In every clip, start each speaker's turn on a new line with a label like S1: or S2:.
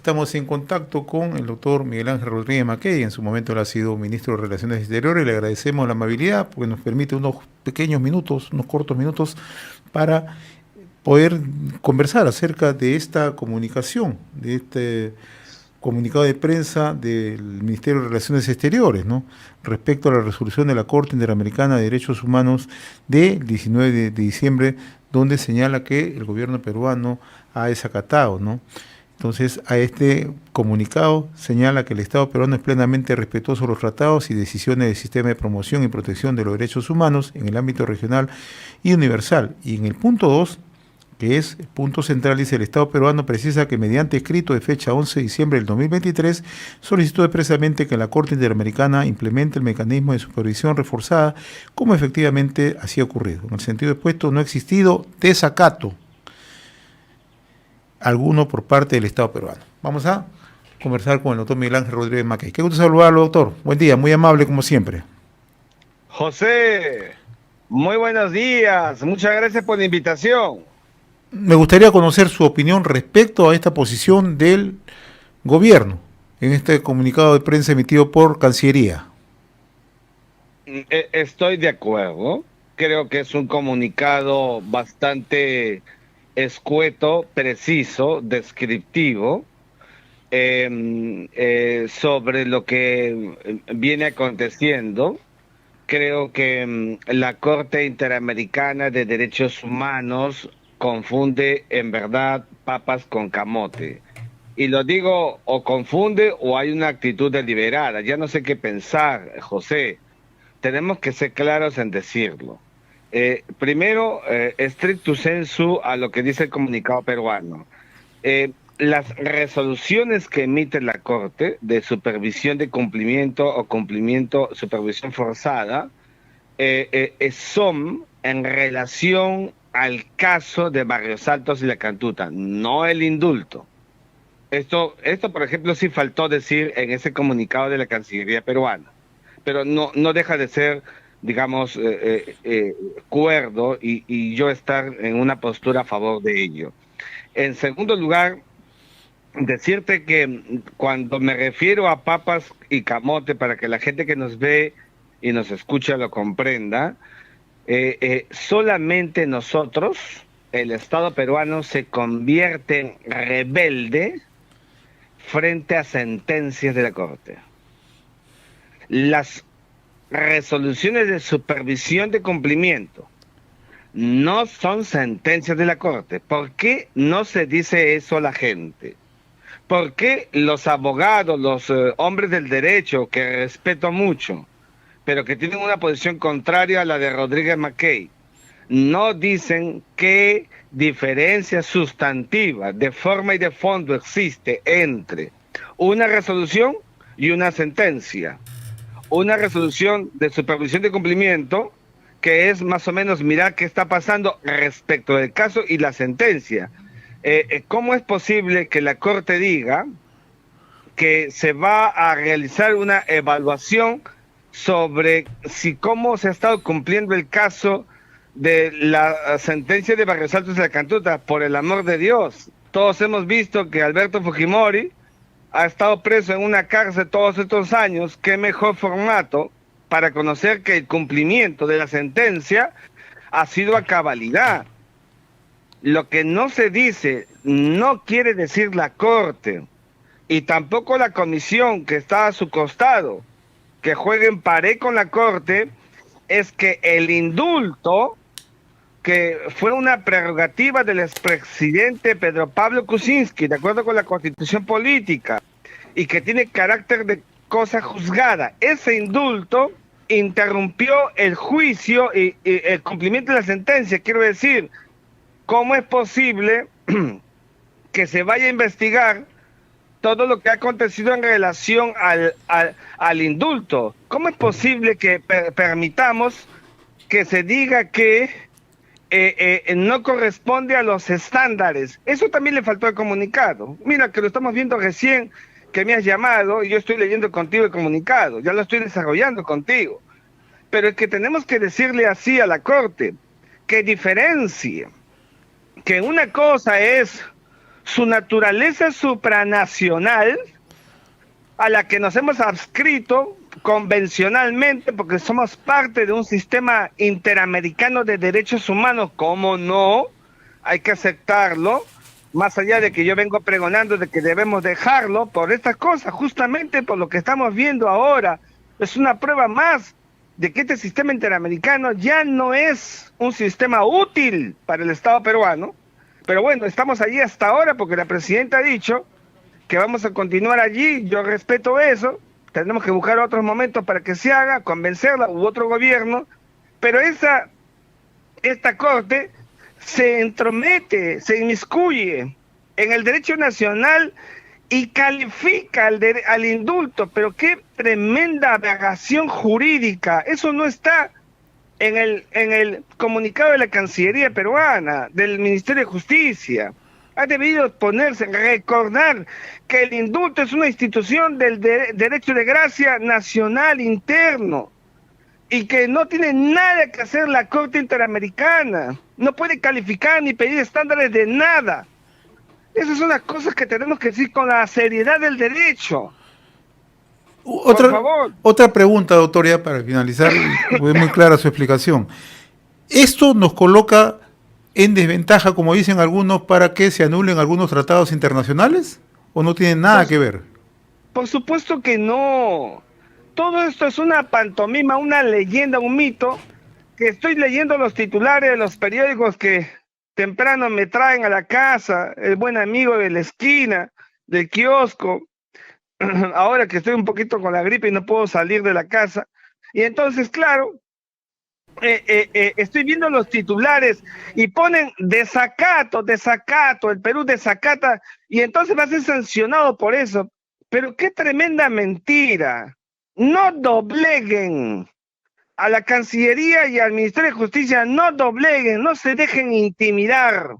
S1: Estamos en contacto con el doctor Miguel Ángel Rodríguez Mackey, en su momento él ha sido ministro de Relaciones Exteriores, le agradecemos la amabilidad porque nos permite unos pequeños minutos, unos cortos minutos, para poder conversar acerca de esta comunicación, de este comunicado de prensa del Ministerio de Relaciones Exteriores, ¿no? Respecto a la resolución de la Corte Interamericana de Derechos Humanos del 19 de diciembre, donde señala que el gobierno peruano ha desacatado, ¿no? Entonces, a este comunicado señala que el Estado peruano es plenamente respetuoso de los tratados y decisiones del sistema de promoción y protección de los derechos humanos en el ámbito regional y universal. Y en el punto 2, que es el punto central, dice: el Estado peruano precisa que mediante escrito de fecha 11 de diciembre del 2023 solicitó expresamente que la Corte Interamericana implemente el mecanismo de supervisión reforzada, como efectivamente así ha ocurrido. En el sentido expuesto, no ha existido desacato alguno por parte del Estado peruano. Vamos a conversar con el doctor Miguel Ángel Rodríguez Mackey. Qué gusto saludarlo, doctor. Buen día, muy amable como siempre.
S2: José, muy buenos días. Muchas gracias por la invitación.
S1: Me gustaría conocer su opinión respecto a esta posición del gobierno en este comunicado de prensa emitido por Cancillería.
S2: Estoy de acuerdo. Creo que es un comunicado bastante escueto, preciso, descriptivo, sobre lo que viene aconteciendo. Creo que la Corte Interamericana de Derechos Humanos confunde en verdad papas con camote. Y lo digo, o confunde o hay una actitud deliberada. Ya no sé qué pensar, José. Tenemos que ser claros en decirlo. Primero, stricto sensu a lo que dice el comunicado peruano. Las resoluciones que emite la Corte de supervisión de cumplimiento o cumplimiento, supervisión forzada, son en relación al caso de Barrios Altos y La Cantuta, no el indulto. Esto, por ejemplo, sí faltó decir en ese comunicado de la Cancillería peruana, pero no deja de ser, digamos, cuerdo y yo estar en una postura a favor de ello. En segundo lugar, decirte que cuando me refiero a papas y camote, para que la gente que nos ve y nos escucha lo comprenda, solamente nosotros, el Estado peruano, se convierte en rebelde frente a sentencias de la Corte. Las resoluciones de supervisión de cumplimiento no son sentencias de la Corte. ¿Por qué no se dice eso a la gente? ¿Por qué los abogados, los hombres del derecho, que respeto mucho, pero que tienen una posición contraria a la de Rodríguez Mackey, no dicen qué diferencia sustantiva de forma y de fondo existe entre una resolución y una sentencia? Una resolución de supervisión de cumplimiento, que es más o menos mirar qué está pasando respecto del caso, y la sentencia. ¿Cómo es posible que la Corte diga que se va a realizar una evaluación sobre si cómo se ha estado cumpliendo el caso de la sentencia de Barrios Altos de La Cantuta? Por el amor de Dios, todos hemos visto que Alberto Fujimori ha estado preso en una cárcel todos estos años. ¿Qué mejor formato para conocer que el cumplimiento de la sentencia ha sido a cabalidad? Lo que no se dice, no quiere decir la Corte, y tampoco la comisión que está a su costado, que juegue en pared con la Corte, es que el indulto, que fue una prerrogativa del expresidente Pedro Pablo Kuczynski, de acuerdo con la Constitución Política, y que tiene carácter de cosa juzgada, ese indulto interrumpió el juicio y el cumplimiento de la sentencia. Quiero decir, ¿cómo es posible que se vaya a investigar todo lo que ha acontecido en relación al indulto? ¿Cómo es posible que permitamos que se diga que no corresponde a los estándares? Eso también le faltó al comunicado. Mira que lo estamos viendo recién, que me has llamado y yo estoy leyendo contigo el comunicado, ya lo estoy desarrollando contigo. Pero es que tenemos que decirle así a la Corte, que diferencie, que una cosa es su naturaleza supranacional a la que nos hemos adscrito convencionalmente porque somos parte de un sistema interamericano de derechos humanos. ¿Cómo no? Hay que aceptarlo, más allá de que yo vengo pregonando de que debemos dejarlo por estas cosas, justamente por lo que estamos viendo ahora. Es una prueba más de que este sistema interamericano ya no es un sistema útil para el Estado peruano. Pero bueno, estamos allí hasta ahora porque la presidenta ha dicho que vamos a continuar allí. Yo respeto eso. Tenemos que buscar otros momentos para que se haga, convencerla u otro gobierno. Pero esta corte se entromete, se inmiscuye en el derecho nacional y califica al indulto. Pero qué tremenda aberración jurídica. Eso no está en el comunicado de la Cancillería peruana, del Ministerio de Justicia. Ha debido ponerse, recordar que el indulto es una institución del derecho de gracia nacional interno y que no tiene nada que hacer la Corte Interamericana. No puede calificar ni pedir estándares de nada. Esas son las cosas que tenemos que decir con la seriedad del derecho. Por favor.
S1: Otra pregunta, doctor, ya para finalizar, es muy clara su explicación. ¿Esto nos coloca en desventaja, como dicen algunos, para que se anulen algunos tratados internacionales? ¿O no tiene nada que ver?
S2: Por supuesto que no. Todo esto es una pantomima, una leyenda, un mito, que estoy leyendo los titulares de los periódicos que temprano me traen a la casa, el buen amigo de la esquina, del kiosco, ahora que estoy un poquito con la gripe y no puedo salir de la casa. Y entonces, claro, estoy viendo los titulares y ponen desacato, el Perú desacata, y entonces va a ser sancionado por eso. Pero qué tremenda mentira. No dobleguen a la Cancillería y al Ministerio de Justicia, no dobleguen, no se dejen intimidar.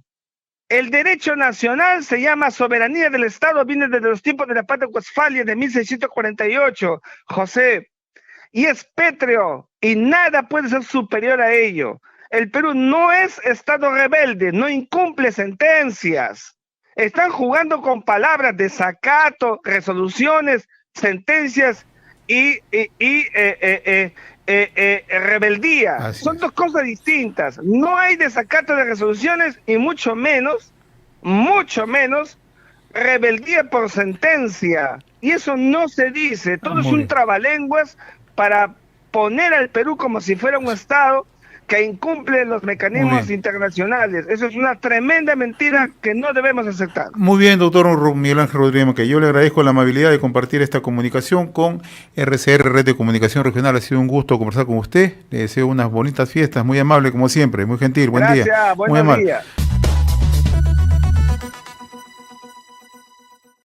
S2: El derecho nacional se llama soberanía del Estado, viene desde los tiempos de la Paz de Westfalia de 1648, José, y es pétreo, y nada puede ser superior a ello. El Perú no es Estado rebelde, no incumple sentencias. Están jugando con palabras, desacato, resoluciones, sentencias y rebeldía. Son dos cosas distintas. No hay desacato de resoluciones y mucho menos rebeldía por sentencia. Y eso no se dice. Todo es un trabalenguas para poner al Perú como si fuera un Estado que incumple los mecanismos internacionales. Eso es una tremenda mentira que no debemos aceptar.
S1: Muy bien, doctor Miguel Ángel Rodríguez, que yo le agradezco la amabilidad de compartir esta comunicación con RCR, Red de Comunicación Regional. Ha sido un gusto conversar con usted. Le deseo unas bonitas fiestas, muy amable como siempre, muy gentil. Buen día.
S2: Gracias, buenos días.